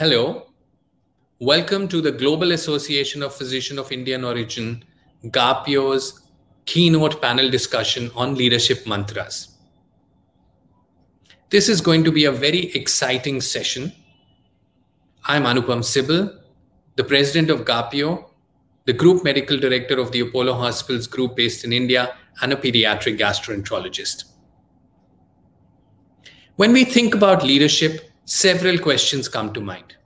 Hello, welcome to the Global Association of Physicians of Indian Origin, GAPIO's keynote panel discussion on leadership mantras. This is going to be a very exciting session. I'm Anupam Sibal, the president of GAPIO, the group medical director of the Apollo Hospitals group based in India, and a pediatric gastroenterologist. When we think about leadership, several questions come to mind.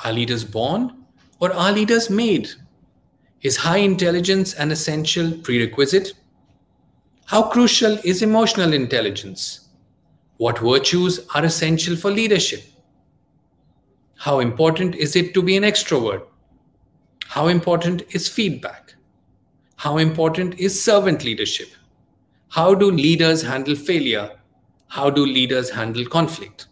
Are leaders born or are leaders made? Is high intelligence an essential prerequisite? How crucial is emotional intelligence? What virtues are essential for leadership? How important is it to be an extrovert? How important is feedback? How important is servant leadership? How do leaders handle failure? How do leaders handle conflict?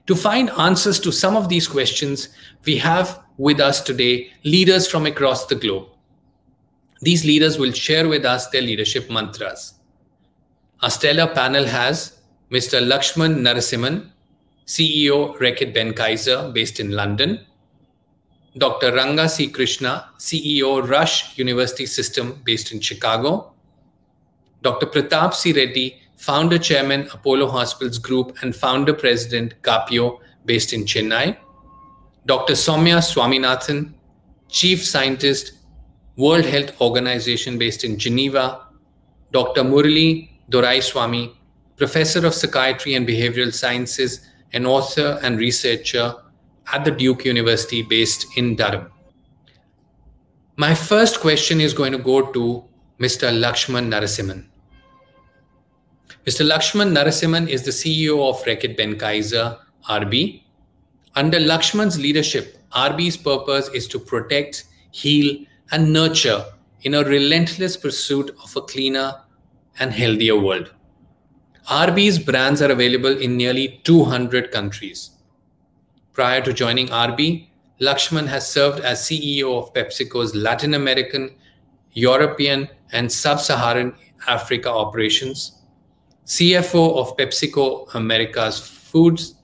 To find answers to some of these questions, we have with us today leaders from across the globe. These leaders will share with us their leadership mantras. Our stellar panel has Mr. Lakshman Narasimhan, CEO Reckitt Benckiser based in London, Dr. Ranga C. Krishna, CEO Rush University System based in Chicago, Dr. Pratap C. Reddy, Founder Chairman Apollo Hospitals Group and Founder President GAPIO based in Chennai, Dr. Soumya Swaminathan, Chief Scientist World Health Organization based in Geneva, Dr. Murali Doraiswamy, Professor of Psychiatry and Behavioral Sciences and author and researcher at the Duke University based in Durham. My first question is going to go to Mr. Lakshman Narasimhan. Mr. Lakshman Narasimhan is the CEO of Reckitt Benckiser, RB. Under Lakshman's leadership, RB's purpose is to protect, heal, and nurture in a relentless pursuit of a cleaner and healthier world. RB's brands are available in nearly 200 countries. Prior to joining RB, Lakshman has served as CEO of PepsiCo's Latin American, European, and Sub-Saharan Africa operations, CFO of PepsiCo Americas Foods,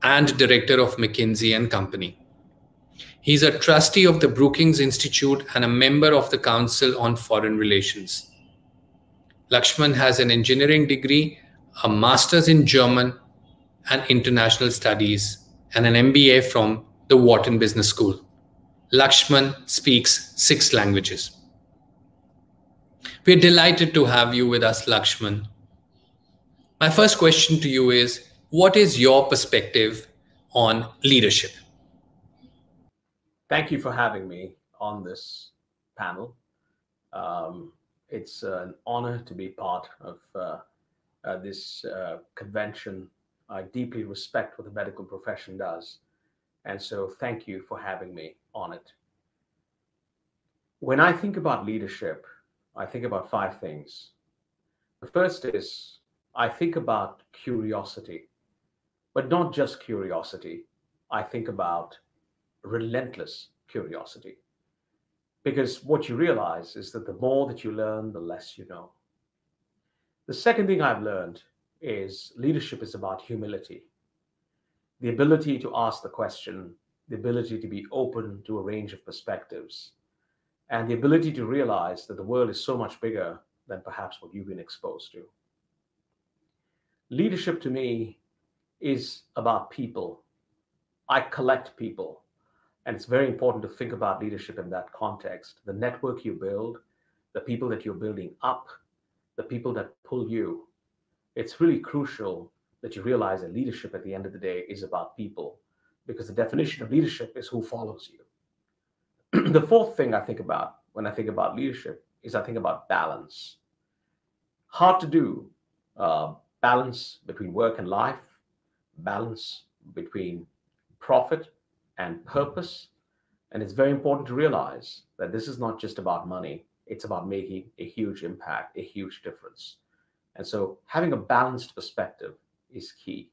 and director of McKinsey & Company. He's a trustee of the Brookings Institute and a member of the Council on Foreign Relations. Lakshman has an engineering degree, a master's in German and international studies, and an MBA from the Wharton Business School. Lakshman speaks 6 languages. We're delighted to have you with us, Lakshman. My first question to you is, what is your perspective on leadership? Thank you for having me on this panel. It's an honor to be part of this convention. I deeply respect what the medical profession does. And so thank you for having me on it. When I think about leadership, I think about 5 things. The first is I think about curiosity, but not just curiosity. I think about relentless curiosity. Because what you realize is that the more that you learn, the less you know. The second thing I've learned is leadership is about humility. The ability to ask the question, the ability to be open to a range of perspectives, and the ability to realize that the world is so much bigger than perhaps what you've been exposed to. Leadership to me is about people. I collect people. And it's very important to think about leadership in that context. The network you build, the people that you're building up, the people that pull you. It's really crucial that you realize that leadership at the end of the day is about people, because the definition of leadership is who follows you. The fourth thing I think about when I think about leadership is I think about balance. Hard to do. Balance between work and life, balance between profit and purpose. And it's very important to realize that this is not just about money. It's about making a huge impact, a huge difference. And so having a balanced perspective is key.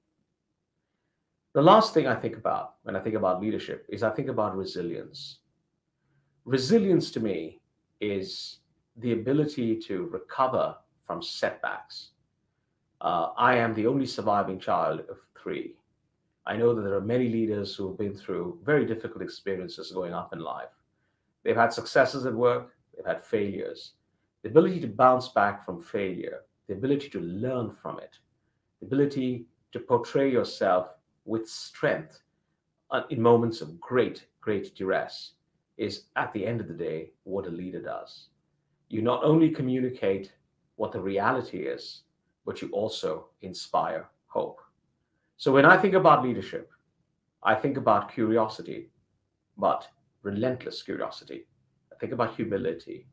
The last thing I think about when I think about leadership is I think about resilience. Resilience to me is the ability to recover from setbacks. I am the only surviving child of 3. I know that there are many leaders who have been through very difficult experiences going up in life. They've had successes at work, they've had failures. The ability to bounce back from failure, the ability to learn from it, the ability to portray yourself with strength in moments of great, great duress is, at the end of the day, what a leader does. You not only communicate what the reality is, but you also inspire hope. So when I think about leadership, I think about curiosity, but relentless curiosity. I think about humility.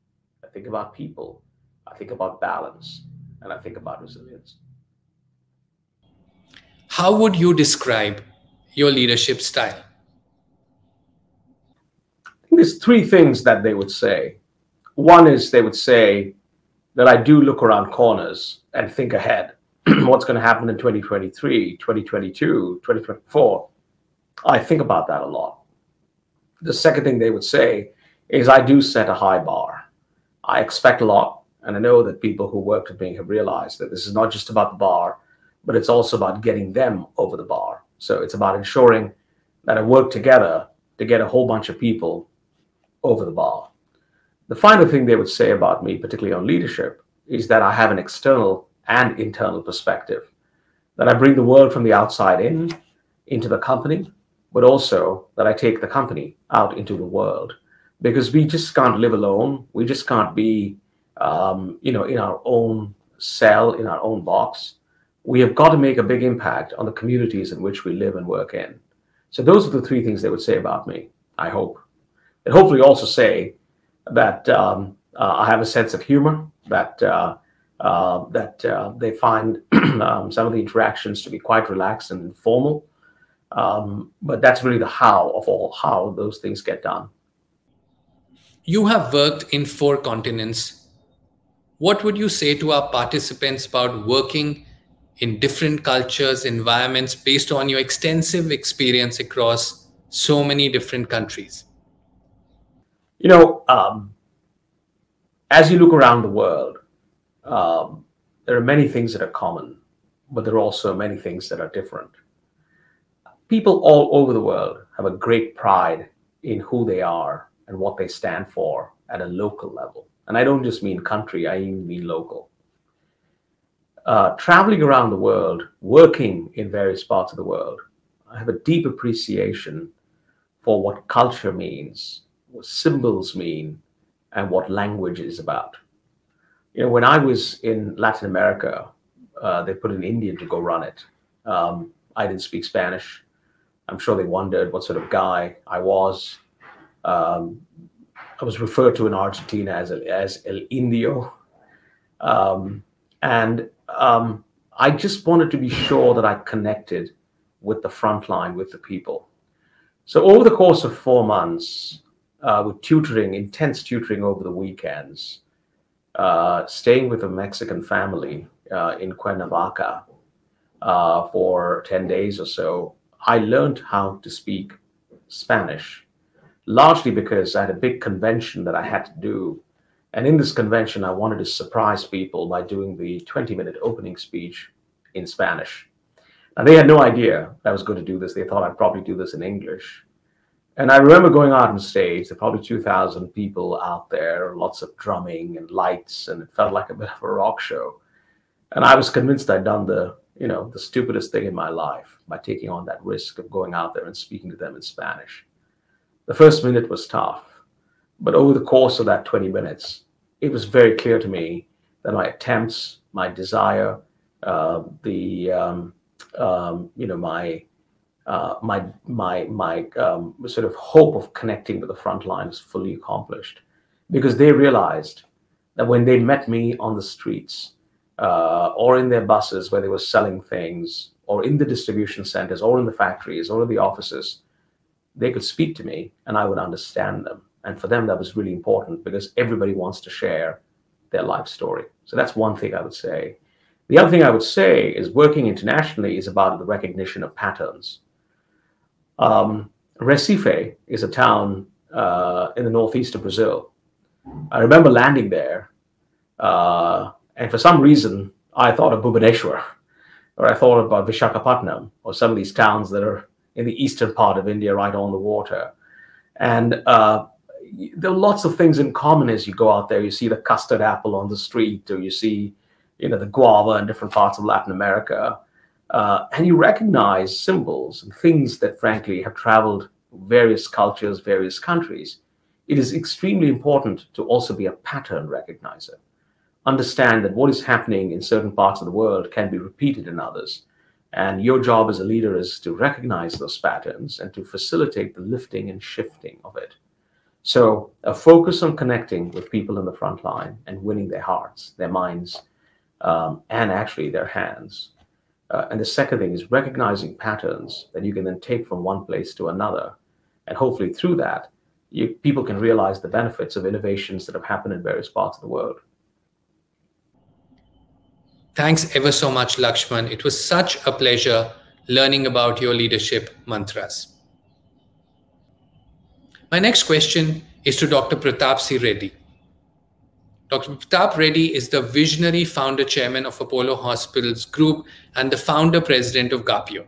I think about people. I think about balance. And I think about resilience. How would you describe your leadership style? There's three things that they would say. One is they would say that I do look around corners and think ahead. What's going to happen in 2023, 2022, 2024? I think about that a lot. The second thing they would say is I do set a high bar. I expect a lot, and I know that people who work with me have realized that this is not just about the bar, but it's also about getting them over the bar. So it's about ensuring that I work together to get a whole bunch of people over the bar. The final thing they would say about me, particularly on leadership, is that I have an external and internal perspective, that I bring the world from the outside in, into the company, but also that I take the company out into the world, because we just can't live alone. We just can't be, in our own cell, in our own box. We have got to make a big impact on the communities in which we live and work in. So those are the three things they would say about me, I hope. And hopefully also say that I have a sense of humor, that they find some of the interactions to be quite relaxed and informal. But that's really the how of how those things get done. You have worked in 4 continents. What would you say to our participants about working in different cultures, environments, based on your extensive experience across so many different countries? As you look around the world, there are many things that are common, but there are also many things that are different. People all over the world have a great pride in who they are and what they stand for at a local level. And I don't just mean country, I even mean local. Traveling around the world, working in various parts of the world, I have a deep appreciation for what culture means, what symbols mean, and what language is about. When I was in Latin America, they put an Indian to go run it. I didn't speak Spanish. I'm sure they wondered what sort of guy I was. I was referred to in Argentina as El Indio. I just wanted to be sure that I connected with the front line, with the people. So over the course of 4 months, with tutoring, intense tutoring over the weekends, staying with a Mexican family in Cuernavaca for 10 days or so, I learned how to speak Spanish, largely because I had a big convention that I had to do. And in this convention, I wanted to surprise people by doing the 20-minute opening speech in Spanish. Now, they had no idea I was going to do this. They thought I'd probably do this in English. And I remember going out on stage, there were probably 2,000 people out there, lots of drumming and lights, and it felt like a bit of a rock show. And I was convinced I'd done the stupidest thing in my life by taking on that risk of going out there and speaking to them in Spanish. The first minute was tough, but over the course of that 20 minutes, it was very clear to me that my attempts, my desire, my sort of hope of connecting with the front line is fully accomplished, because they realized that when they met me on the streets or in their buses where they were selling things, or in the distribution centers, or in the factories, or in the offices, they could speak to me and I would understand them. And for them, that was really important, because everybody wants to share their life story. So that's one thing I would say. The other thing I would say is working internationally is about the recognition of patterns. Recife is a town in the northeast of Brazil. I remember landing there, and for some reason, I thought of Bhubaneswar, or I thought about Visakhapatnam, or some of these towns that are in the eastern part of India, right on the water. And there are lots of things in common as you go out there. You see the custard apple on the street, or you see, the guava in different parts of Latin America. And you recognize symbols and things that, frankly, have traveled various cultures, various countries. It is extremely important to also be a pattern recognizer. Understand that what is happening in certain parts of the world can be repeated in others. And your job as a leader is to recognize those patterns and to facilitate the lifting and shifting of it. So a focus on connecting with people in the front line and winning their hearts, their minds, and actually their hands. And the second thing is recognizing patterns that you can then take from one place to another. And hopefully through that, people can realize the benefits of innovations that have happened in various parts of the world. Thanks ever so much, Lakshman. It was such a pleasure learning about your leadership mantras. My next question is to Dr. Pratap C. Reddy. Dr. Pratap Reddy is the visionary founder chairman of Apollo Hospitals Group and the founder president of Gapio.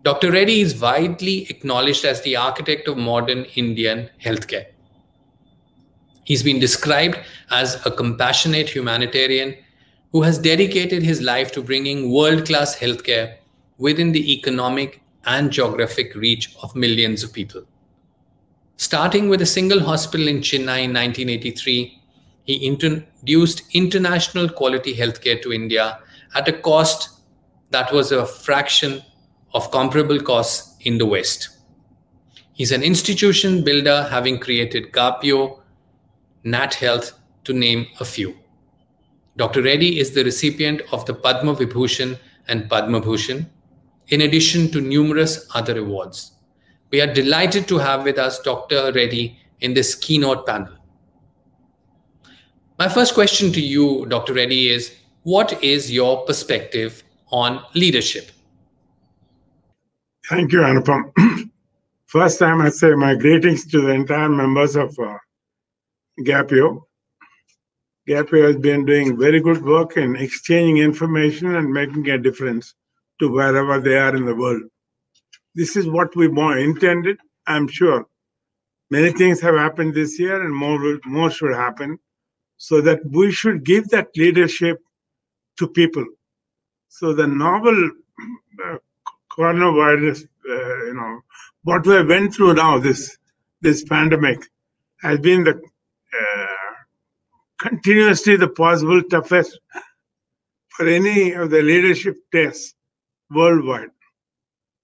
Dr. Reddy is widely acknowledged as the architect of modern Indian healthcare. He's been described as a compassionate humanitarian who has dedicated his life to bringing world-class healthcare within the economic and geographic reach of millions of people. Starting with a single hospital in Chennai in 1983, he introduced international quality healthcare to India at a cost that was a fraction of comparable costs in the West. He's an institution builder, having created Gapio, Nat Health, to name a few. Dr. Reddy is the recipient of the Padma Vibhushan and Padma Bhushan, in addition to numerous other awards. We are delighted to have with us Dr. Reddy in this keynote panel. My first question to you, Dr. Reddy, is what is your perspective on leadership? Thank you, Anupam. First time I say my greetings to the entire members of Gapio. Gapio has been doing very good work in exchanging information and making a difference to wherever they are in the world. This is what we intended, I'm sure. Many things have happened this year and more should happen, so that we should give that leadership to people. So the novel coronavirus, what we went through now, this pandemic, has been the continuously the possible toughest for any of the leadership tests worldwide.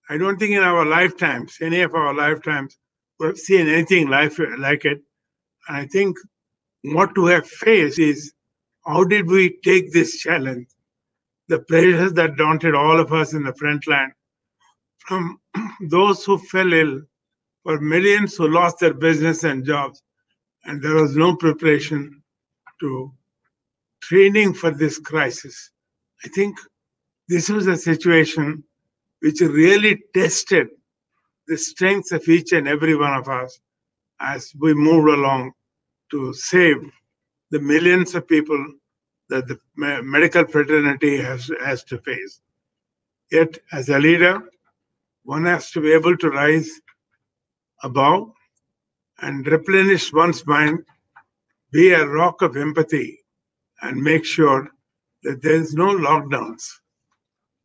I don't think in our lifetimes, any of our lifetimes, we've seen anything like it. And I think what we have faced is, how did we take this challenge? The pressures that daunted all of us in the front line, from those who fell ill, for millions who lost their business and jobs, and there was no preparation to training for this crisis. I think this was a situation which really tested the strengths of each and every one of us as we moved along to save the millions of people that the medical fraternity has to face. Yet, as a leader, one has to be able to rise above and replenish one's mind, be a rock of empathy, and make sure that there is no lockdowns.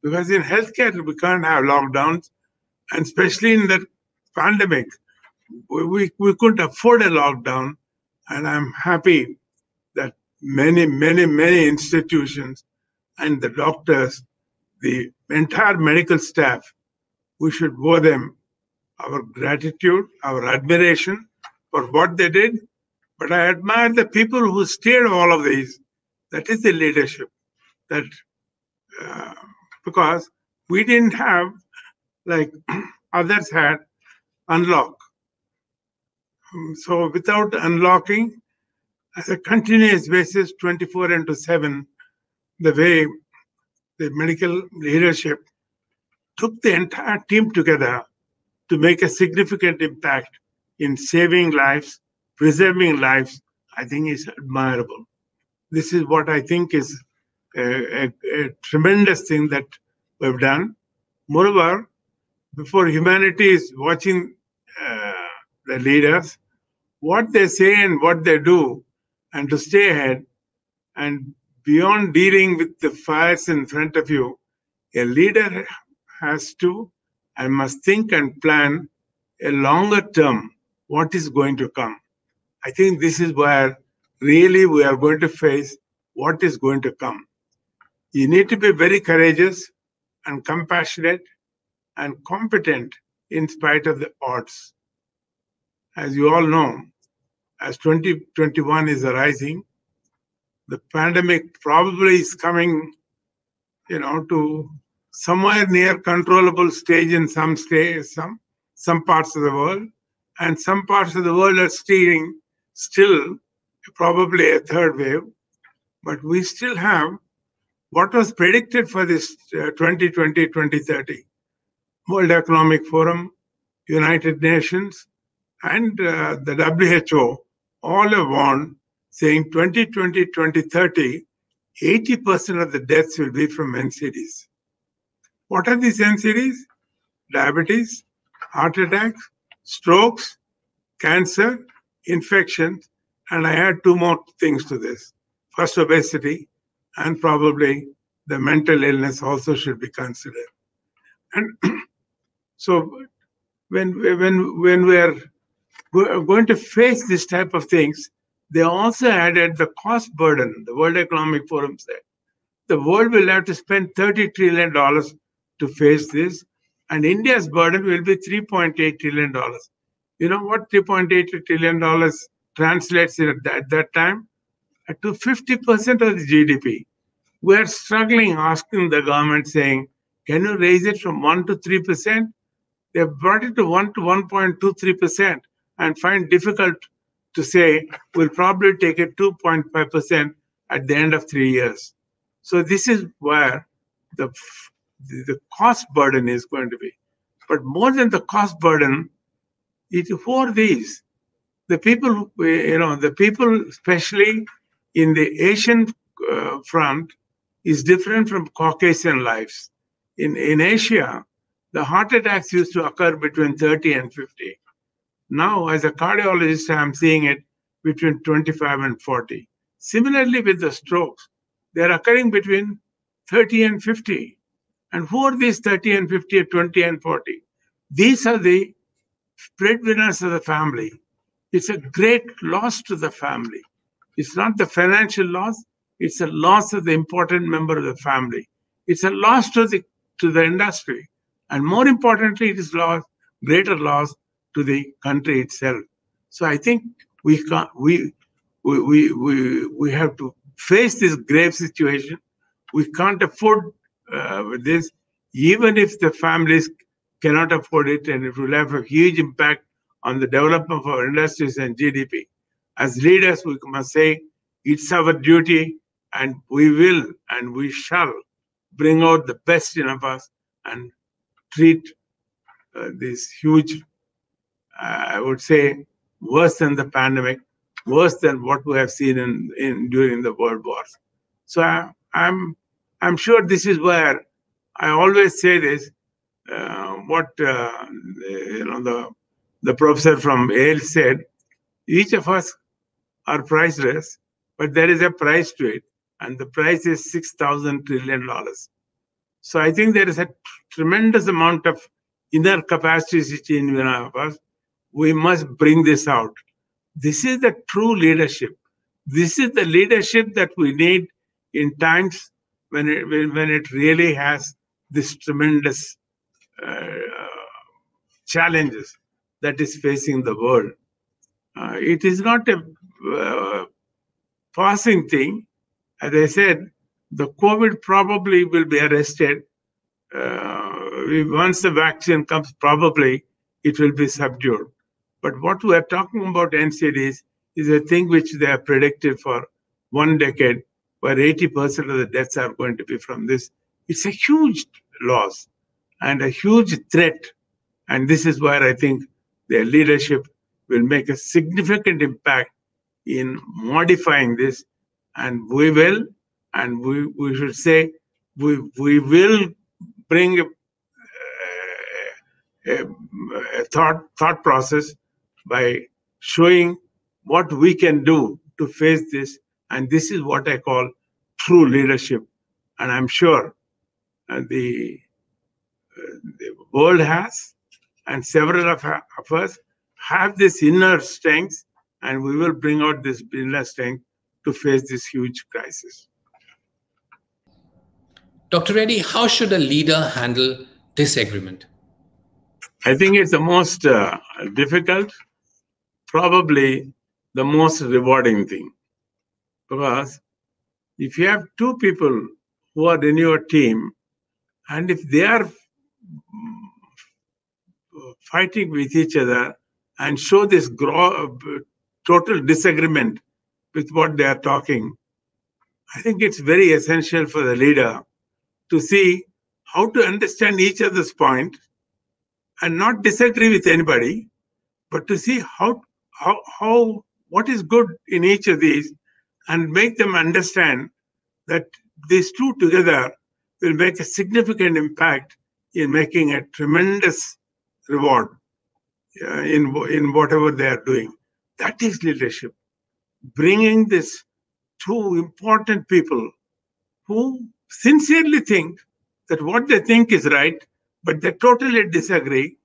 Because in healthcare, we can't have lockdowns, and especially in the pandemic, we couldn't afford a lockdown. And I'm happy that many institutions and the doctors, the entire medical staff, we should owe them our gratitude, our admiration for what they did. But I admire the people who steered all of these. That is the leadership. That because we didn't have, like others had, unlock. So without unlocking, as a continuous basis, 24/7, the way the medical leadership took the entire team together to make a significant impact in saving lives, preserving lives, I think is admirable. This is what I think is a tremendous thing that we've done. Moreover, before humanity is watching the leaders, what they say and what they do, and to stay ahead. And beyond dealing with the fires in front of you, a leader has to and must think and plan a longer term what is going to come. I think this is where really we are going to face what is going to come. You need to be very courageous and compassionate and competent in spite of the odds. As you all know, as 2021 is arising, the pandemic probably is coming, to somewhere near controllable stage in some parts of the world, and some parts of the world are still probably a third wave. But we still have what was predicted for this 2020-2030. World Economic Forum, United Nations, and the WHO all have warned, saying 2020-2030, 80% of the deaths will be from NCDs. What are these NCDs? Diabetes, heart attacks, strokes, cancer, infections, and I add two more things to this. First, obesity, and probably the mental illness also should be considered. And so when we are going to face this type of things, they also added the cost burden. The World Economic Forum said the world will have to spend $30 trillion to face this, and India's burden will be $3.8 trillion. You know what $3.8 trillion translates at that time? To 50% of the GDP. We are struggling, asking the government, saying, can you raise it from 1 to 3%? They have brought it to 1 to 1.23% and find difficult to say we'll probably take it 2.5% at the end of 3 years. So this is where the cost burden is going to be. But more than the cost burden, who are these? The people, the people, especially in the Asian front, is different from Caucasian lives. In Asia, the heart attacks used to occur between 30 and 50. Now, as a cardiologist, I'm seeing it between 25 and 40. Similarly, with the strokes, they're occurring between 30 and 50. And who are these 30 and 50, 20 and 40? These are the breadwinners of the family. It's a great loss to the family. It's not the financial loss, it's a loss of the important member of the family. It's a loss to the industry. And more importantly, it is greater loss to the country itself. So I think we have to face this grave situation. We can't afford this, even if the families cannot afford it, and it will have a huge impact on the development of our industries and GDP. As leaders, we must say it's our duty, and we will and we shall bring out the best in us and treat this huge, I would say, worse than the pandemic, worse than what we have seen during the world wars. So I'm sure this is where I always say this. The professor from Yale said, each of us are priceless, but there is a price to it, and the price is $6,000 trillion. So I think there is a tremendous amount of inner capacity in us. We must bring this out. This is the true leadership. This is the leadership that we need in times when it really has this tremendous challenges that is facing the world. It is not a passing thing. As I said, the COVID probably will be arrested. Once the vaccine comes, probably it will be subdued. But what we are talking about NCDs is a thing which they have predicted for 1 decade, where 80% of the deaths are going to be from this. It's a huge loss and a huge threat. And this is where I think their leadership will make a significant impact in modifying this. And we will, and we should say, we will bring a thought process by showing what we can do to face this. And this is what I call true leadership. And I'm sure the world has, and several of us have this inner strength, and we will bring out this inner strength to face this huge crisis. Dr. Reddy, how should a leader handle disagreement? I think it's the most difficult, probably the most rewarding thing. Because if you have two people who are in your team, and if they are fighting with each other and show this total disagreement with what they are talking, I think it's very essential for the leader to see how to understand each other's point and not disagree with anybody, but to see what is good in each of these and make them understand that these two together will make a significant impact in making a tremendous reward in whatever they are doing. That is leadership. Bringing these two important people who sincerely think that what they think is right, but they totally disagree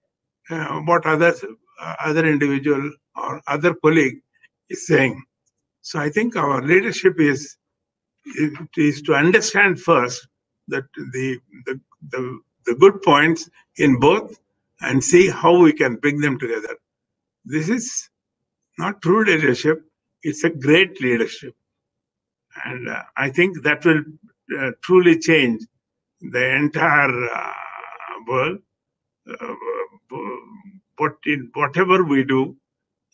what other individual or other colleague is saying. So I think our leadership is to understand first that the good points in both and see how we can bring them together. This is not true leadership, it's a great leadership. And I think that will truly change the entire world, whatever we do.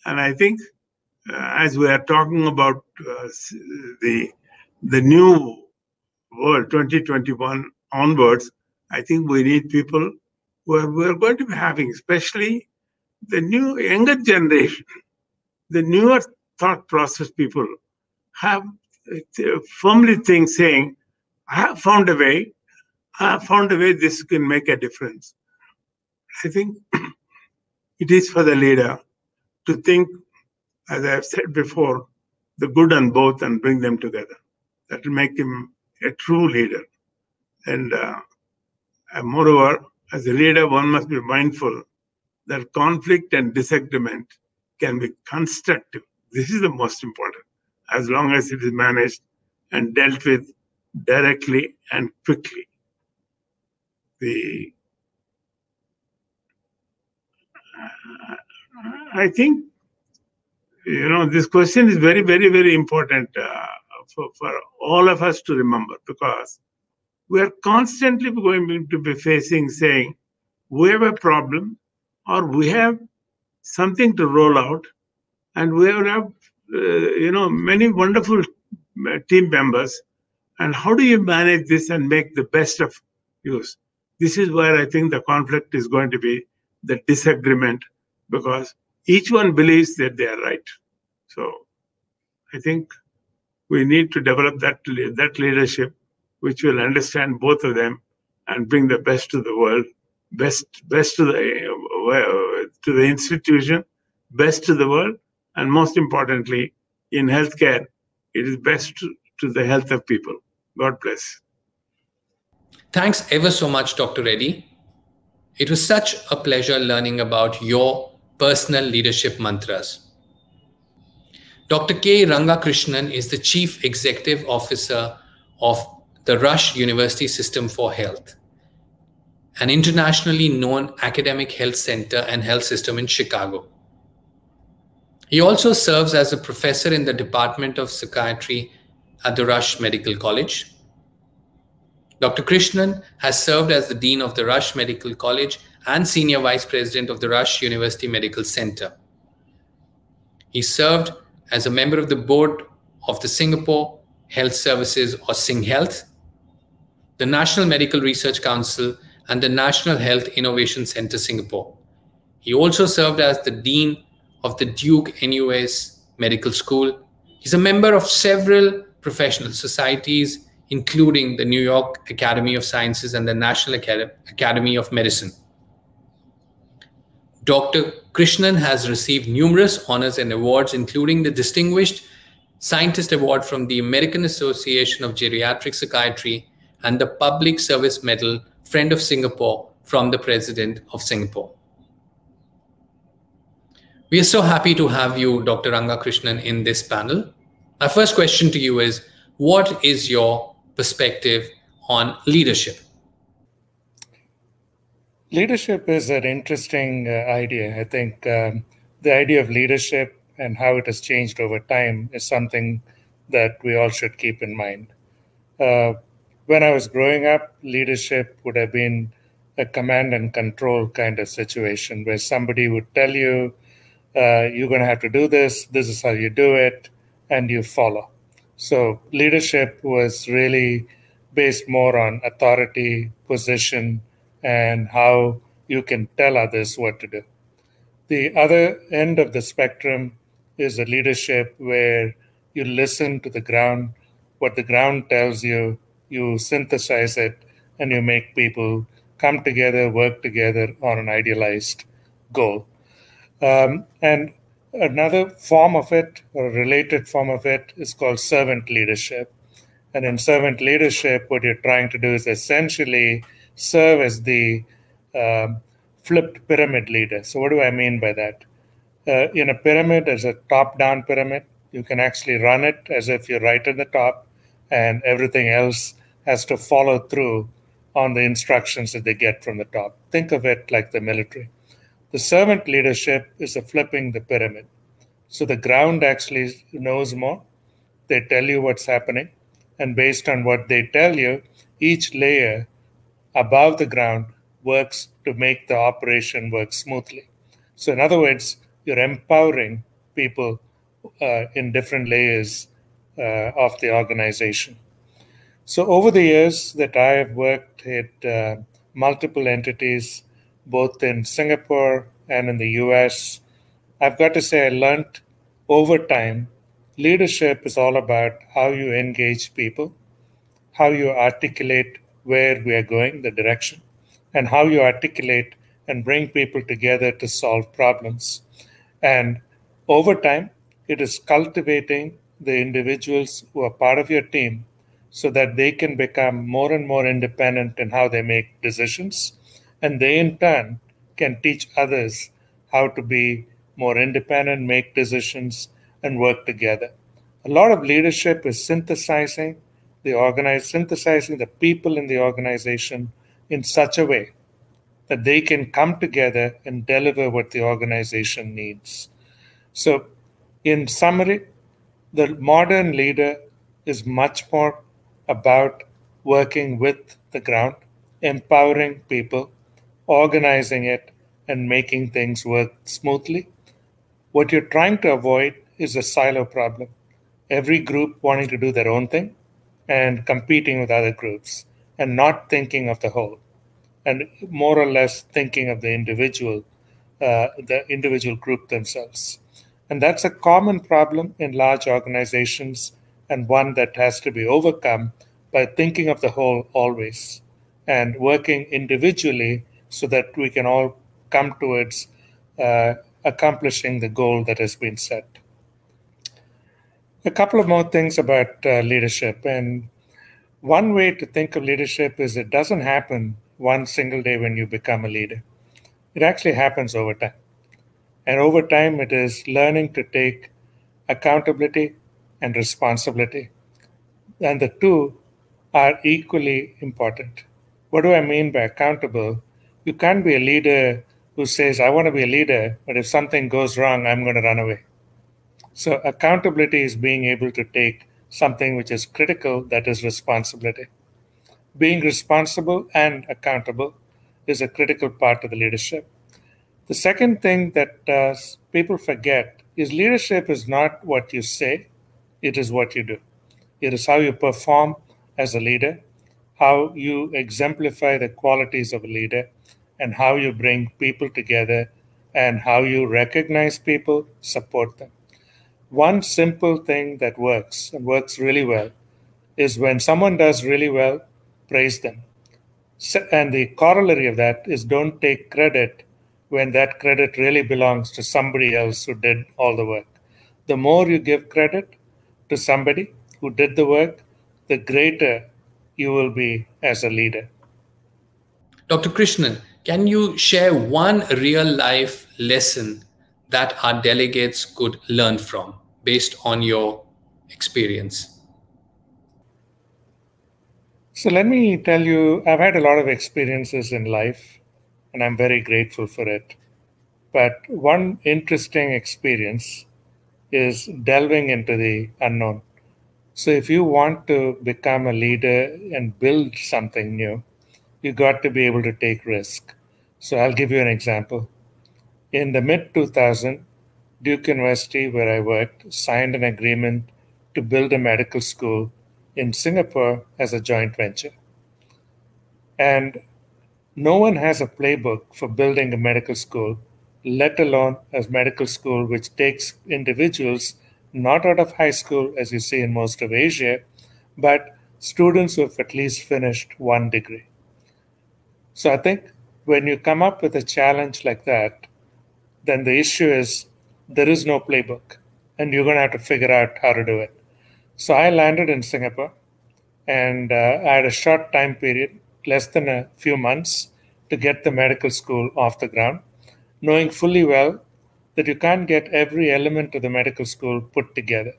And I think as we are talking about the new world, 2021 onwards, I think we need people who are going to be having, especially the younger generation, the newer thought process people have firmly saying, I have found a way, this can make a difference. I think it is for the leader to think, as I have said before, the good on both and bring them together. That will make him a true leader. And moreover, as a leader, one must be mindful that conflict and disagreement can be constructive. This is the most important, as long as it is managed and dealt with directly and quickly. I think, this question is very, very, very important for all of us to remember, because we are constantly going to be saying, we have a problem or we have something to roll out, and we have, many wonderful team members. And how do you manage this and make the best of use? This is where I think the conflict is going to be, the disagreement, because each one believes that they are right. So I think we need to develop that leadership, which will understand both of them and bring the best to the world, best to the institution, best to the world, and most importantly, in healthcare, it is best to the health of people. God bless. Thanks ever so much, Dr. Reddy. It was such a pleasure learning about your personal leadership mantras. Dr. K. Rangakrishnan is the Chief Executive Officer of the Rush University System for Health, an internationally known academic health center and health system in Chicago. He also serves as a professor in the Department of Psychiatry at the Rush Medical College. Dr. Krishnan has served as the Dean of the Rush Medical College and Senior Vice President of the Rush University Medical Center. He served as a member of the board of the Singapore Health Services, or SingHealth, the National Medical Research Council, and the National Health Innovation Center, Singapore. He also served as the Dean of the Duke NUS Medical School. He's a member of several professional societies, including the New York Academy of Sciences and the National Academy of Medicine. Dr. Krishnan has received numerous honors and awards, including the Distinguished Scientist Award from the American Association of Geriatric Psychiatry and the Public Service Medal Friend of Singapore from the President of Singapore. We are so happy to have you, Dr. Rangakrishnan, in this panel. My first question to you is, what is your perspective on leadership? Leadership is an interesting idea. I think the idea of leadership and how it has changed over time is something that we all should keep in mind. When I was growing up, leadership would have been a command and control kind of situation where somebody would tell you, you're going to have to do this is how you do it, and you follow. So leadership was really based more on authority, position, and how you can tell others what to do. The other end of the spectrum is a leadership where you listen to the ground, what the ground tells you, you synthesize it, and you make people come together, work together on an idealized goal. And another form of it, or a related form of it, is called servant leadership. And in servant leadership, what you're trying to do is essentially serve as the flipped pyramid leader. So what do I mean by that? In a pyramid, as a top-down pyramid, you can actually run it as if you're right at the top, and everything else has to follow through on the instructions that they get from the top. Think of it like the military. The servant leadership is a flipping the pyramid. So the ground actually knows more. They tell you what's happening. And based on what they tell you, each layer above the ground works to make the operation work smoothly. So in other words, you're empowering people in different layers of the organization. So over the years that I have worked at multiple entities, both in Singapore and in the US, I've got to say I learned over time, leadership is all about how you engage people, how you articulate where we are going, the direction, and how you articulate and bring people together to solve problems. And over time, it is cultivating the individuals who are part of your team so that they can become more and more independent in how they make decisions. And they, in turn, can teach others how to be more independent, make decisions, and work together. A lot of leadership is synthesizing the people in the organization in such a way that they can come together and deliver what the organization needs. So, in summary, the modern leader is much more about working with the ground, empowering people, organizing it, and making things work smoothly. What you're trying to avoid is a silo problem. Every group wanting to do their own thing and competing with other groups and not thinking of the whole, and more or less thinking of the individual group themselves. And that's a common problem in large organizations, and one that has to be overcome by thinking of the whole always and working individually so that we can all come towards accomplishing the goal that has been set. A couple of more things about leadership. And one way to think of leadership is it doesn't happen one single day when you become a leader. It actually happens over time. And over time, it is learning to take accountability and responsibility. And the two are equally important. What do I mean by accountable? You can't be a leader who says, I want to be a leader, but if something goes wrong, I'm going to run away. So accountability is being able to take something which is critical, that is responsibility. Being responsible and accountable is a critical part of the leadership. The second thing that people forget is leadership is not what you say, it is what you do. It is how you perform as a leader, how you exemplify the qualities of a leader, and how you bring people together, and how you recognize people, support them. One simple thing that works and works really well is when someone does really well, praise them. And the corollary of that is don't take credit when that credit really belongs to somebody else who did all the work. The more you give credit to somebody who did the work, the greater you will be as a leader. Dr. Krishnan, can you share one real life lesson that our delegates could learn from based on your experience? So let me tell you, I've had a lot of experiences in life, and I'm very grateful for it. But one interesting experience is delving into the unknown. So if you want to become a leader and build something new, you got to be able to take risk. So I'll give you an example. In the mid-2000s, Duke University, where I worked, signed an agreement to build a medical school in Singapore as a joint venture. And no one has a playbook for building a medical school, let alone a medical school which takes individuals not out of high school, as you see in most of Asia, but students who have at least finished one degree. So I think when you come up with a challenge like that, then the issue is there is no playbook, and you're going to have to figure out how to do it. So I landed in Singapore, and I had a short time period, less than a few months, to get the medical school off the ground, knowing fully well that you can't get every element of the medical school put together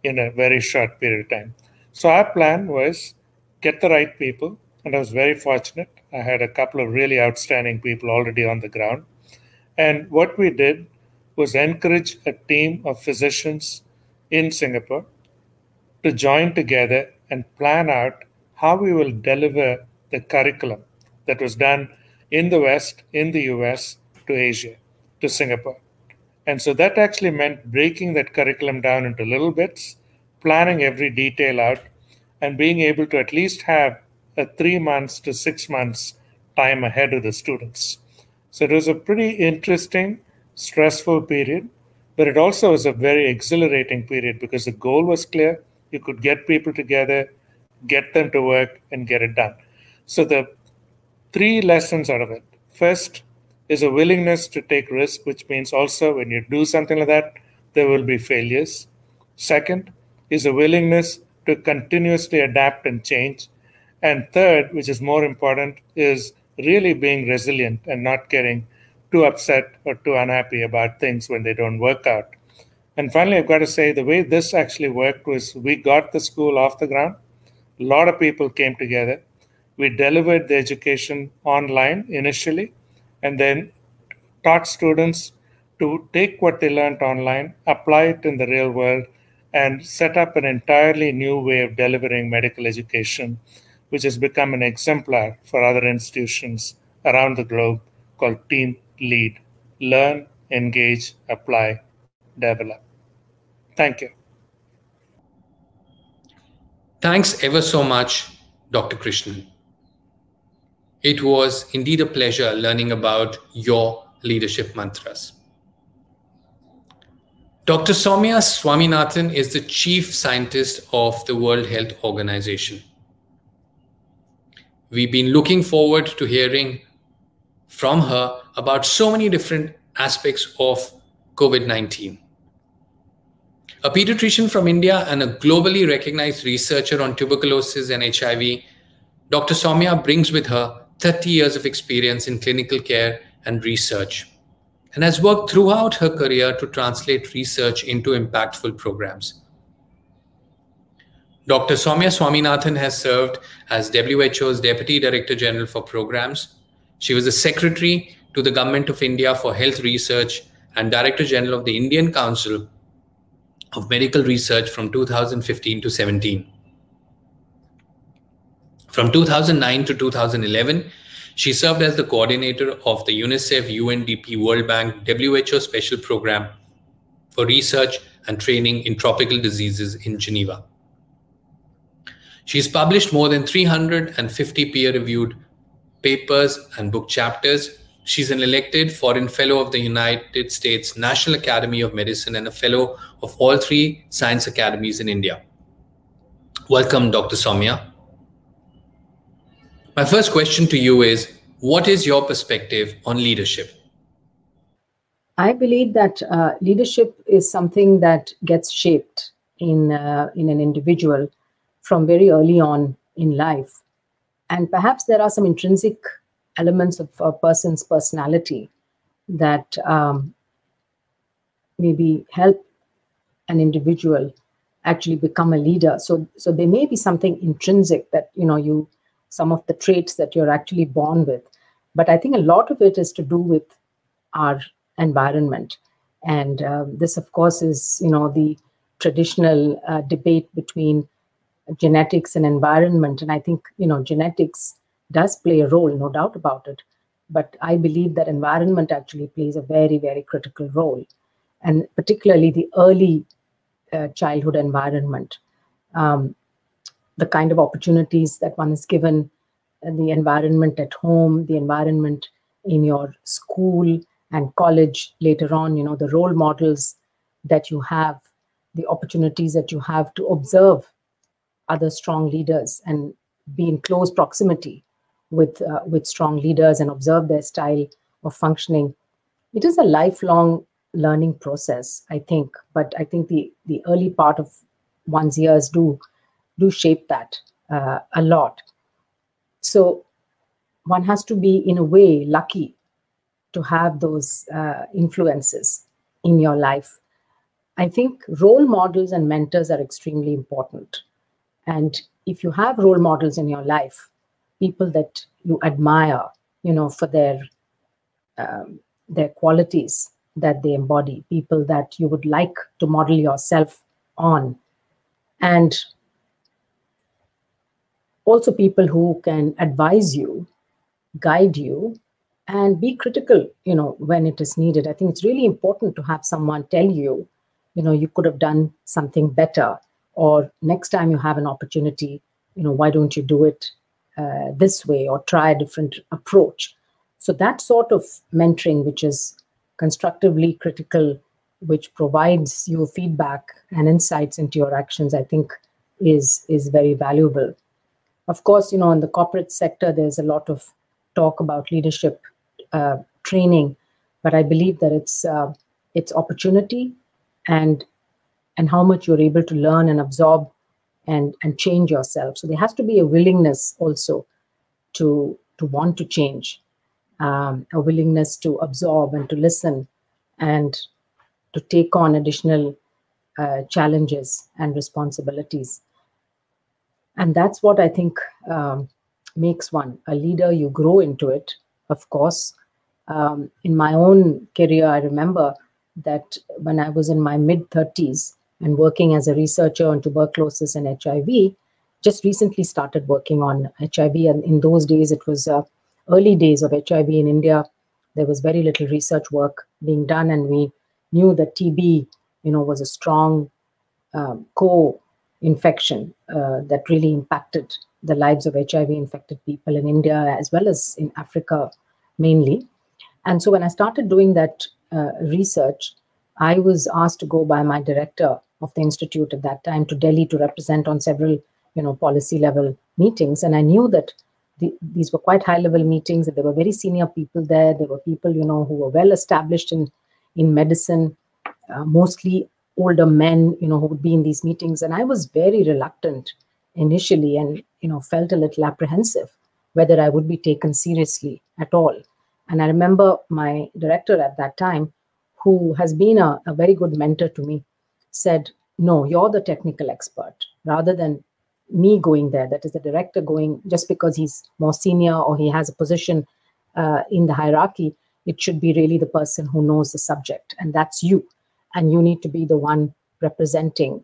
in a very short period of time. So our plan was get the right people, and I was very fortunate. I had a couple of really outstanding people already on the ground. And what we did was encourage a team of physicians in Singapore to join together and plan out how we will deliver the curriculum that was done in the West, in the US, to Asia, to Singapore. And so that actually meant breaking that curriculum down into little bits, planning every detail out, and being able to at least have a 3 months to 6 months time ahead of the students. So it was a pretty interesting, stressful period, but it also was a very exhilarating period because the goal was clear. You could get people together, get them to work, and get it done. So the 3 lessons out of it. First is a willingness to take risk, which means also when you do something like that, there will be failures. Second is a willingness to continuously adapt and change. And third, which is more important, is really being resilient and not getting too upset or too unhappy about things when they don't work out. And finally, I've got to say, the way this actually worked was we got the school off the ground. A lot of people came together. We delivered the education online initially, and then taught students to take what they learned online, apply it in the real world, and set up an entirely new way of delivering medical education, which has become an exemplar for other institutions around the globe called Team Lead. Learn, engage, apply, develop. Thank you. Thanks ever so much, Dr. Krishnan. It was indeed a pleasure learning about your leadership mantras. Dr. Soumya Swaminathan is the Chief Scientist of the World Health Organization. We've been looking forward to hearing from her about so many different aspects of COVID-19. A pediatrician from India and a globally recognized researcher on tuberculosis and HIV, Dr. Soumya brings with her 30 years of experience in clinical care and research, and has worked throughout her career to translate research into impactful programs. Dr. Soumya Swaminathan has served as WHO's Deputy Director General for Programs. She was the Secretary to the Government of India for Health Research and Director General of the Indian Council of Medical Research from 2015 to 17. From 2009 to 2011, she served as the coordinator of the UNICEF UNDP World Bank WHO Special Program for Research and Training in Tropical Diseases in Geneva. She's published more than 350 peer-reviewed papers and book chapters. She's an elected Foreign Fellow of the United States National Academy of Medicine and a Fellow of all 3 science academies in India. Welcome, Dr. Soumya. My first question to you is, what is your perspective on leadership? I believe that leadership is something that gets shaped in an individual from very early on in life. And perhaps there are some intrinsic elements of a person's personality that maybe help an individual actually become a leader. So there may be something intrinsic that, some of the traits that you're actually born with. But I think a lot of it is to do with our environment. And this, of course, is, the traditional debate between genetics and environment. And I think, genetics does play a role, no doubt about it. But I believe that environment actually plays a very, very critical role. And particularly the early childhood environment, the kind of opportunities that one is given, the environment at home, the environment in your school and college later on, the role models that you have, the opportunities that you have to observe other strong leaders and be in close proximity with strong leaders and observe their style of functioning. It is a lifelong learning process, I think. But I think the early part of one's years do shape that a lot. So one has to be, in a way, lucky to have those influences in your life. I think role models and mentors are extremely important. And if you have role models in your life, people that you admire, for their qualities that they embody, people that you would like to model yourself on, and also people who can advise you, guide you, and be critical, when it is needed. I think it's really important to have someone tell you, you could have done something better, or next time you have an opportunity, why don't you do it this way, or try a different approach. So that sort of mentoring, which is constructively critical, which provides you feedback and insights into your actions, I think is very valuable. Of course, in the corporate sector, there's a lot of talk about leadership training, but I believe that it's opportunity and how much you're able to learn and absorb and change yourself. So there has to be a willingness also to want to change, a willingness to absorb and to listen and to take on additional challenges and responsibilities. And that's what I think makes one a leader. You grow into it, of course. In my own career, I remember that when I was in my mid-30s and working as a researcher on tuberculosis and HIV, just recently started working on HIV. And in those days, it was early days of HIV in India. There was very little research work being done, and we knew that TB, was a strong co-infection that really impacted the lives of HIV-infected people in India as well as in Africa mainly. And so when I started doing that research, I was asked to go by my director of the institute at that time to Delhi to represent on several, policy level meetings. And I knew that these were quite high level meetings, that there were very senior people there. There were people, who were well established in medicine, mostly older men, who would be in these meetings. And I was very reluctant initially and, felt a little apprehensive whether I would be taken seriously at all. And I remember my director at that time, who has been a very good mentor to me, said, no, you're the technical expert, rather than me going there. That is, the director going just because he's more senior or he has a position in the hierarchy. It should be really the person who knows the subject, and that's you. And you need to be the one representing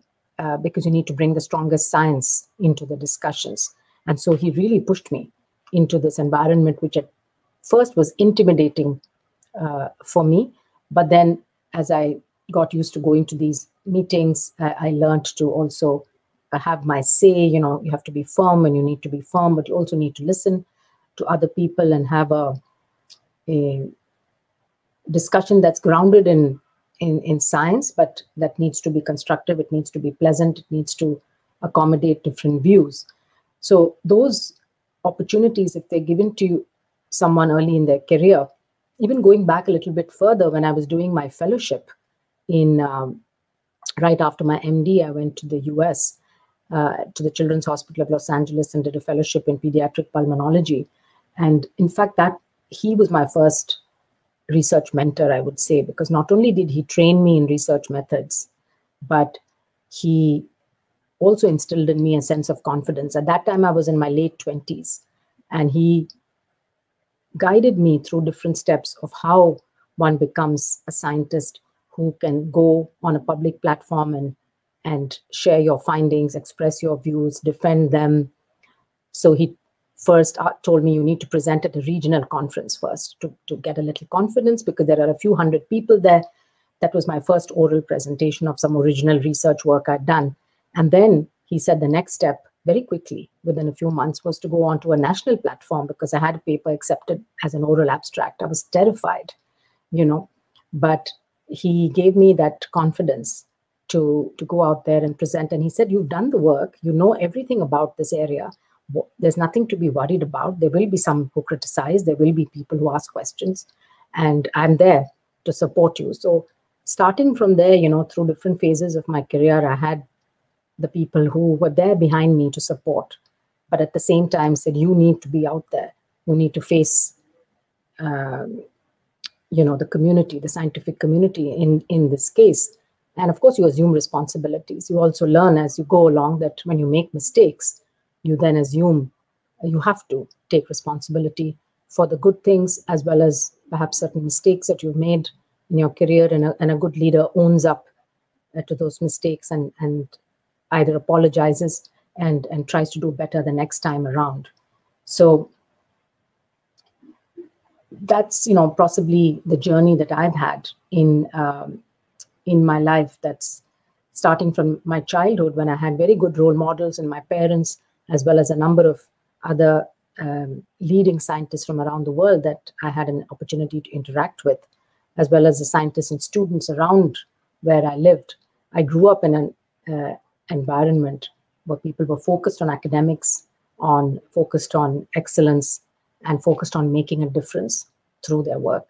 because you need to bring the strongest science into the discussions. And so he really pushed me into this environment, which at first was intimidating for me. But then as I got used to going to these meetings, I learned to also have my say. You have to be firm and you need to be firm, but you also need to listen to other people and have a discussion that's grounded in science, but that needs to be constructive. It needs to be pleasant. It needs to accommodate different views. So those opportunities, if they're given to someone early in their career, even going back a little bit further, when I was doing my fellowship in right after my MD, I went to the US, to the Children's Hospital of Los Angeles, and did a fellowship in pediatric pulmonology. And in fact, he was my first research mentor, I would say, because not only did he train me in research methods, but he also instilled in me a sense of confidence. At that time, I was in my late 20s, and he guided me through different steps of how one becomes a scientist who can go on a public platform and share your findings, express your views, defend them. So he first told me you need to present at a regional conference first to get a little confidence, because there are a few hundred people there. That was my first oral presentation of some original research work I'd done. And then he said the next step, very quickly, within a few months, was to go on to a national platform, because I had a paper accepted as an oral abstract. I was terrified, but he gave me that confidence to go out there and present. And he said, you've done the work, you know everything about this area. There's nothing to be worried about. There will be some who criticize, there will be people who ask questions, and I'm there to support you. So starting from there, through different phases of my career, I had the people who were there behind me to support, but at the same time said, you need to be out there. You need to face, the community, the scientific community in this case. And of course, you assume responsibilities. You also learn as you go along that when you make mistakes, you then assume you have to take responsibility for the good things, as well as perhaps certain mistakes that you've made in your career, and a good leader owns up to those mistakes and either apologizes and tries to do better the next time around. So that's possibly the journey that I've had in my life. That's starting from my childhood, when I had very good role models in my parents, as well as a number of other leading scientists from around the world that I had an opportunity to interact with, as well as the scientists and students around where I lived. I grew up in an environment where people were focused on academics, focused on excellence, and focused on making a difference through their work.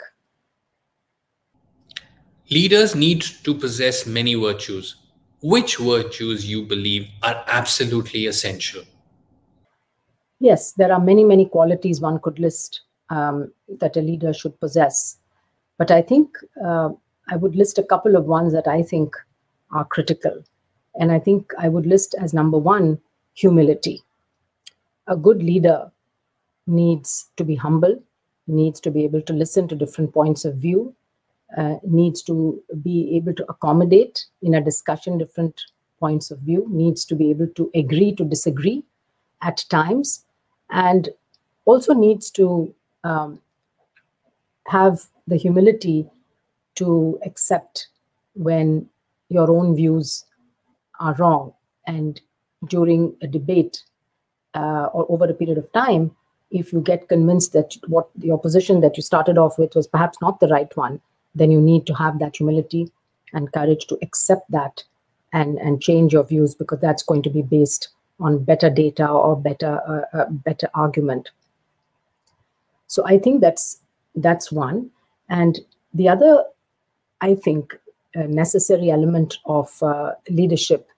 Leaders need to possess many virtues. Which virtues you believe are absolutely essential? Yes, there are many, many qualities one could list that a leader should possess. But I think I would list a couple of ones that I think are critical. And I think I would list as number one, humility. A good leader needs to be humble, needs to be able to listen to different points of view, needs to be able to accommodate in a discussion different points of view, needs to be able to agree to disagree at times, and also needs to have the humility to accept when your own views are wrong. And during a debate or over a period of time, if you get convinced that what your position that you started off with was perhaps not the right one, then you need to have that humility and courage to accept that and change your views, because that's going to be based on better data or better argument. So I think that's one. And the other, I think, necessary element of leadership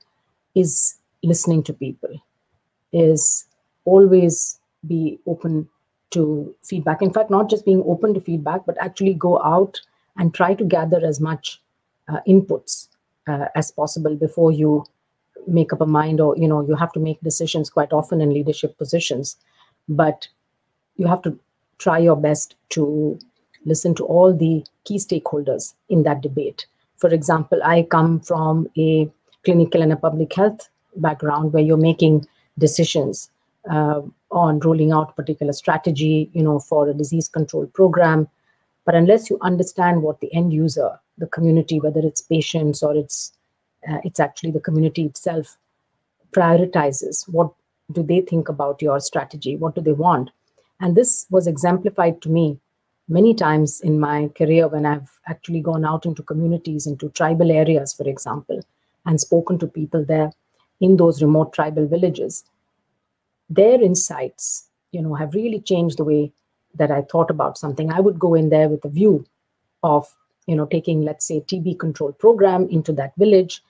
is listening to people, is always be open to feedback. In fact, not just being open to feedback, but actually go out and try to gather as much inputs as possible before you make up a mind, or you have to make decisions quite often in leadership positions, but you have to try your best to listen to all the key stakeholders in that debate. For example, I come from a clinical and a public health background where you're making decisions on rolling out a particular strategy, for a disease control program. But unless you understand what the end user, the community, whether it's patients or it's actually the community itself, prioritizes, what do they think about your strategy? What do they want? And this was exemplified to me many times in my career when I've actually gone out into communities, into tribal areas, for example, and spoken to people there in those remote tribal villages. Their insights, have really changed the way that I thought about something, I would go in there with a view of, taking, let's say, TB control program into that village,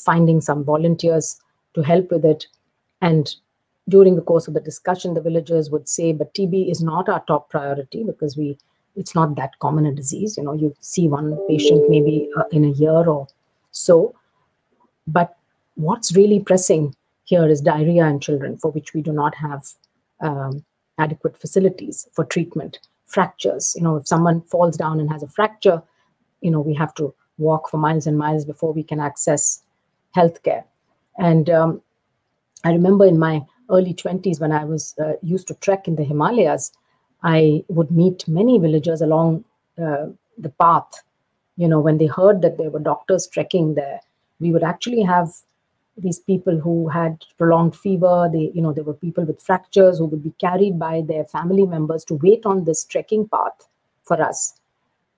finding some volunteers to help with it. And during the course of the discussion, the villagers would say, but TB is not our top priority because it's not that common a disease. You see one patient maybe in a year or so. But what's really pressing here is diarrhea in children, for which we do not have adequate facilities for treatment. Fractures, if someone falls down and has a fracture, we have to walk for miles and miles before we can access healthcare. And I remember in my early 20s, when I was used to trek in the Himalayas, I would meet many villagers along the path. When they heard that there were doctors trekking there, we would actually have these people who had prolonged fever. There were people with fractures who would be carried by their family members to wait on this trekking path for us.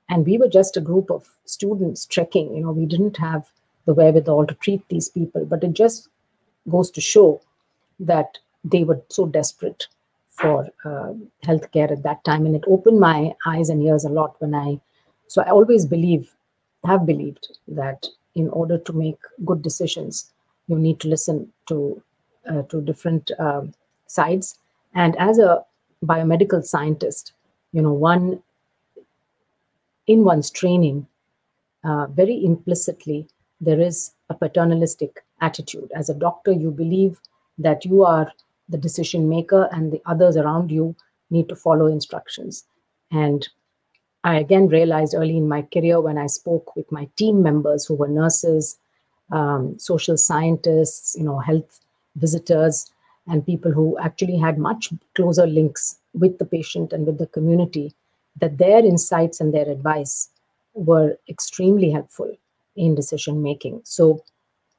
And we were just a group of students trekking. We didn't have the wherewithal to treat these people, but it just goes to show that they were so desperate for healthcare at that time. And it opened my eyes and ears a lot so I always have believed that in order to make good decisions, you need to listen to different sides. And as a biomedical scientist, in one's training, very implicitly, there is a paternalistic attitude. As a doctor, you believe that you are the decision maker and the others around you need to follow instructions. And I again realized early in my career, when I spoke with my team members who were nurses, social scientists, health visitors, and people who actually had much closer links with the patient and with the community, that their insights and their advice were extremely helpful in decision making. So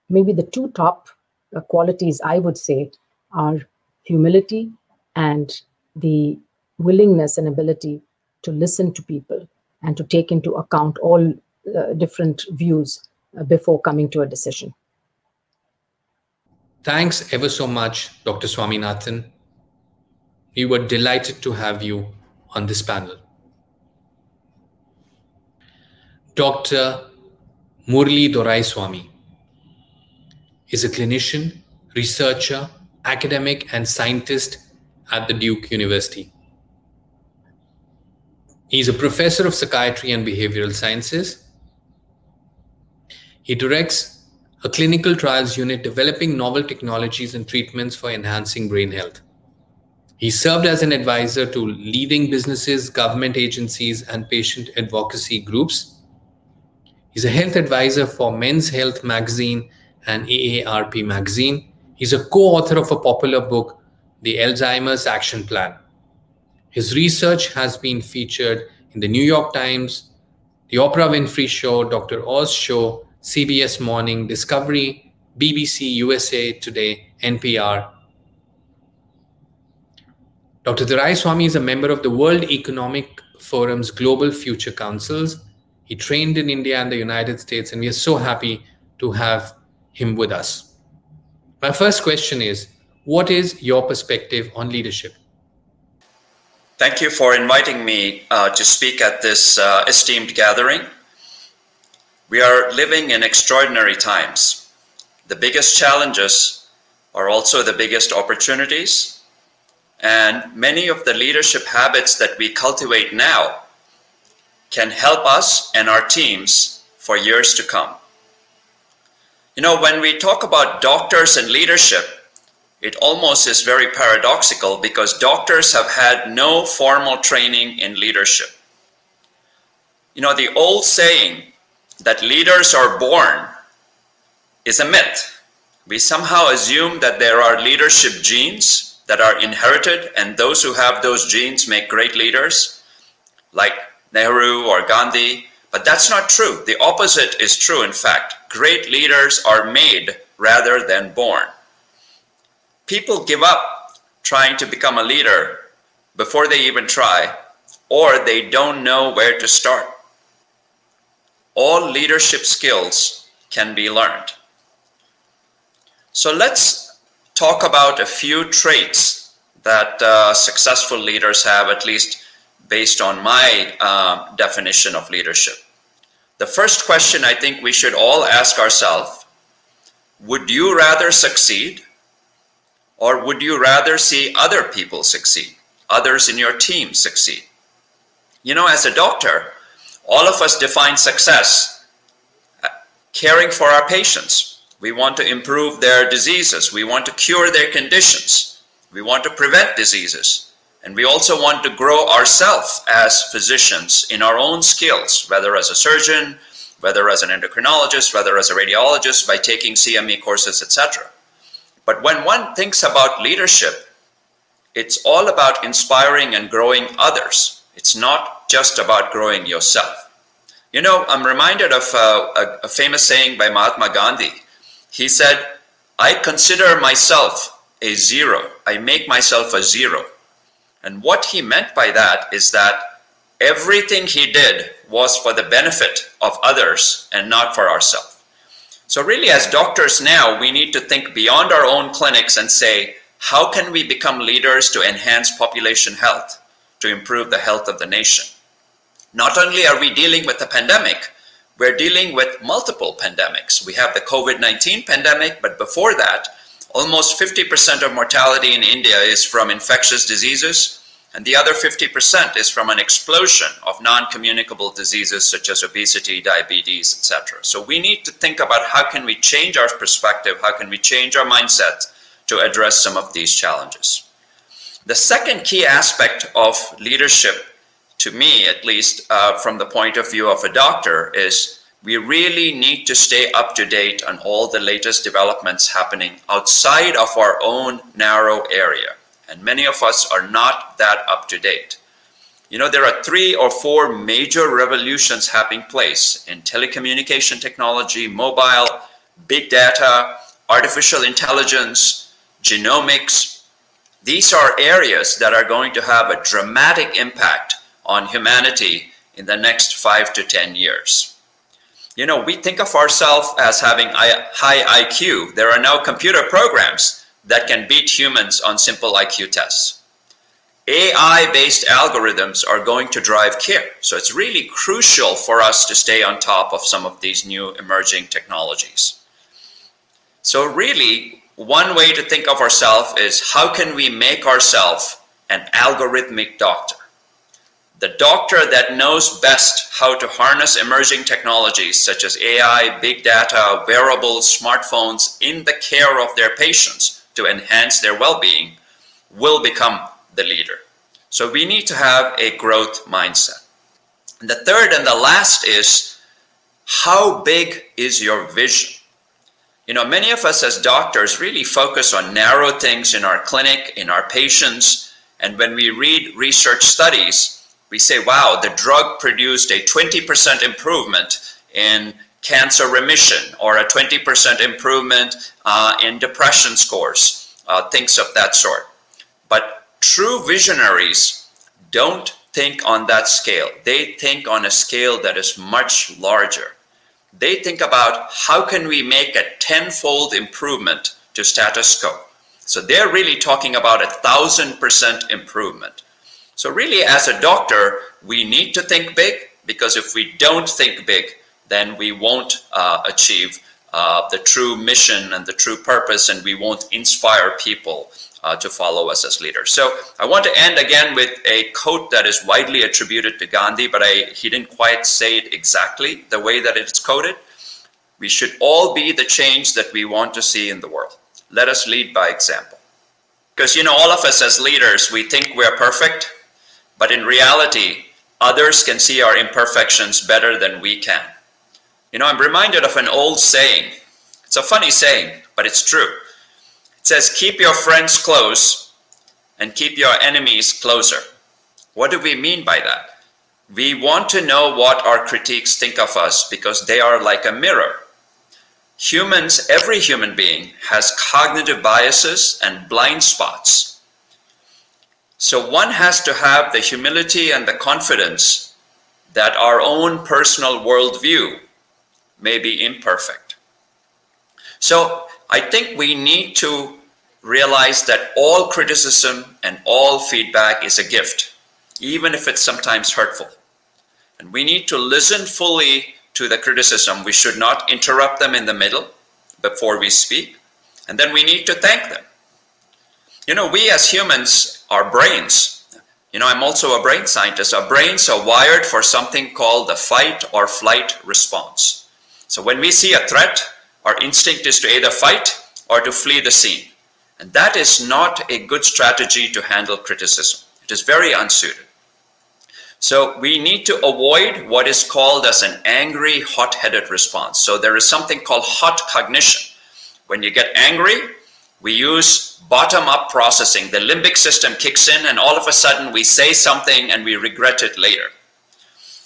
maybe the two top qualities I would say are humility and the willingness and ability to listen to people and to take into account all different views before coming to a decision. Thanks ever so much, Dr. Swaminathan. We were delighted to have you on this panel. Dr. Murali Doraiswamy is a clinician, researcher, academic, and scientist at the Duke University. He's a professor of psychiatry and behavioral sciences. He directs a clinical trials unit developing novel technologies and treatments for enhancing brain health. He served as an advisor to leading businesses, government agencies, and patient advocacy groups. He's a health advisor for Men's Health magazine and AARP magazine. He's a co-author of a popular book, The Alzheimer's Action Plan. His research has been featured in the New York Times, The Oprah Winfrey Show, Dr. Oz Show, CBS Morning, Discovery, BBC, USA Today, NPR. Dr. Doraiswamy is a member of the World Economic Forum's Global Future Councils. He trained in India and the United States, and we are so happy to have him with us. My first question is, what is your perspective on leadership? Thank you for inviting me to speak at this esteemed gathering. We are living in extraordinary times. The biggest challenges are also the biggest opportunities, and many of the leadership habits that we cultivate now can help us and our teams for years to come. When we talk about doctors and leadership, it almost is very paradoxical because doctors have had no formal training in leadership. The old saying that leaders are born is a myth. We somehow assume that there are leadership genes that are inherited, and those who have those genes make great leaders, like Nehru or Gandhi, but that's not true. The opposite is true, in fact. Great leaders are made rather than born. People give up trying to become a leader before they even try, or they don't know where to start. All leadership skills can be learned. So let's talk about a few traits that successful leaders have, at least based on my definition of leadership. The first question I think we should all ask ourselves, would you rather succeed, or would you rather see other people succeed, others in your team succeed? You know, as a doctor, all of us define success caring for our patients. We want to improve their diseases. We want to cure their conditions. We want to prevent diseases. And we also want to grow ourselves as physicians in our own skills, whether as a surgeon, whether as an endocrinologist, whether as a radiologist, by taking CME courses, etc. But when one thinks about leadership, it's all about inspiring and growing others. It's not just about growing yourself. You know, I'm reminded of a famous saying by Mahatma Gandhi. He said, "I consider myself a zero. I make myself a zero." And what he meant by that is that everything he did was for the benefit of others and not for ourselves. So really, as doctors now, we need to think beyond our own clinics and say, how can we become leaders to enhance population health, to improve the health of the nation? Not only are we dealing with the pandemic, we're dealing with multiple pandemics. We have the COVID-19 pandemic, but before that, almost 50% of mortality in India is from infectious diseases, and the other 50% is from an explosion of non-communicable diseases such as obesity, diabetes, etc. So we need to think about how can we change our perspective, how can we change our mindset to address some of these challenges. The second key aspect of leadership, to me at least, from the point of view of a doctor, is we really need to stay up to date on all the latest developments happening outside of our own narrow area. And many of us are not that up to date. You know, there are 3 or 4 major revolutions happening place in telecommunication technology, mobile, big data, artificial intelligence, genomics. These are areas that are going to have a dramatic impact on humanity in the next 5 to 10 years. You know, we think of ourselves as having high IQ. There are now computer programs that can beat humans on simple IQ tests. AI-based algorithms are going to drive care. So it's really crucial for us to stay on top of some of these new emerging technologies. So really, one way to think of ourselves is how can we make ourselves an algorithmic doctor? The doctor that knows best how to harness emerging technologies such as AI, big data, wearables, smartphones in the care of their patients to enhance their well-being will become the leader. So we need to have a growth mindset. And the third and the last is, how big is your vision? You know, many of us as doctors really focus on narrow things in our clinic, in our patients. And when we read research studies, we say, wow, the drug produced a 20% improvement in cancer remission, or a 20% improvement in depression scores, things of that sort. But true visionaries don't think on that scale. They think on a scale that is much larger. They think about how can we make a 10-fold improvement to status quo. So they're really talking about 1,000% improvement. So really, as a doctor, we need to think big, because if we don't think big, then we won't achieve the true mission and the true purpose, and we won't inspire people to follow us as leaders. So I want to end again with a quote that is widely attributed to Gandhi, but he didn't quite say it exactly the way that it's quoted. We should all be the change that we want to see in the world. Let us lead by example. Because, you know, all of us as leaders, we think we're perfect, but in reality, others can see our imperfections better than we can. You know, I'm reminded of an old saying. It's a funny saying, but it's true. It says, keep your friends close and keep your enemies closer. What do we mean by that? We want to know what our critiques think of us because they are like a mirror. Humans, every human being has cognitive biases and blind spots. So one has to have the humility and the confidence that our own personal worldview may be imperfect. So I think we need to realize that all criticism and all feedback is a gift, even if it's sometimes hurtful. And we need to listen fully to the criticism. We should not interrupt them in the middle before we speak. And then we need to thank them. You know, we as humans, our brains, you know, I'm also a brain scientist. Our brains are wired for something called the fight or flight response. So when we see a threat, our instinct is to either fight or to flee the scene. And that is not a good strategy to handle criticism. It is very unsuited. So we need to avoid what is called as an angry, hot-headed response. So there is something called hot cognition. When you get angry, we use bottom-up processing. The limbic system kicks in, and all of a sudden we say something and we regret it later.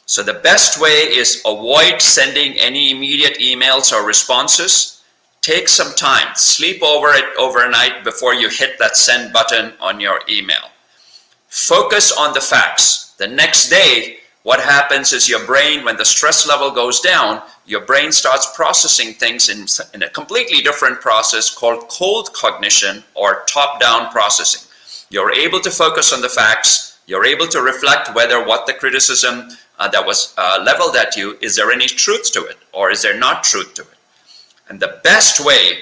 So the best way is avoid sending any immediate emails or responses. Take some time, sleep over it overnight before you hit that send button on your email. Focus on the facts. The next day, what happens is your brain, when the stress level goes down, your brain starts processing things in a completely different process called cold cognition or top-down processing. You're able to focus on the facts. You're able to reflect whether what the criticism that was leveled at you, is there any truth to it or is there not truth to it? And the best way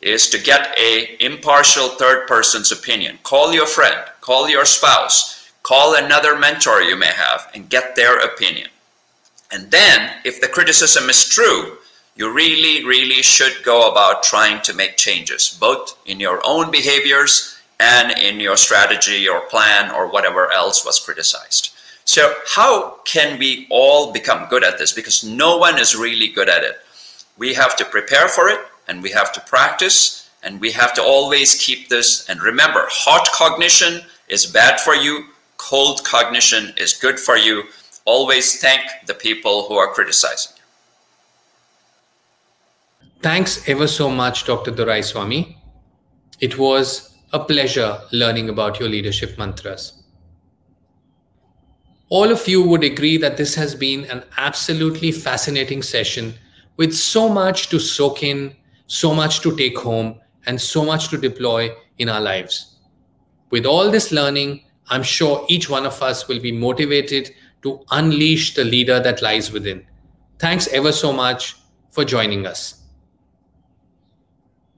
is to get an impartial third person's opinion. Call your friend, call your spouse, call another mentor you may have and get their opinion. And then if the criticism is true, you really, really should go about trying to make changes, both in your own behaviors and in your strategy or plan or whatever else was criticized. So how can we all become good at this? Because no one is really good at it. We have to prepare for it, and we have to practice, and we have to always keep this. And remember, hot cognition is bad for you. Cold cognition is good for you. Always thank the people who are criticizing you. Thanks ever so much, Dr. Doraiswamy. It was a pleasure learning about your leadership mantras. All of you would agree that this has been an absolutely fascinating session with so much to soak in, so much to take home, and so much to deploy in our lives. With all this learning, I'm sure each one of us will be motivated to unleash the leader that lies within. Thanks ever so much for joining us.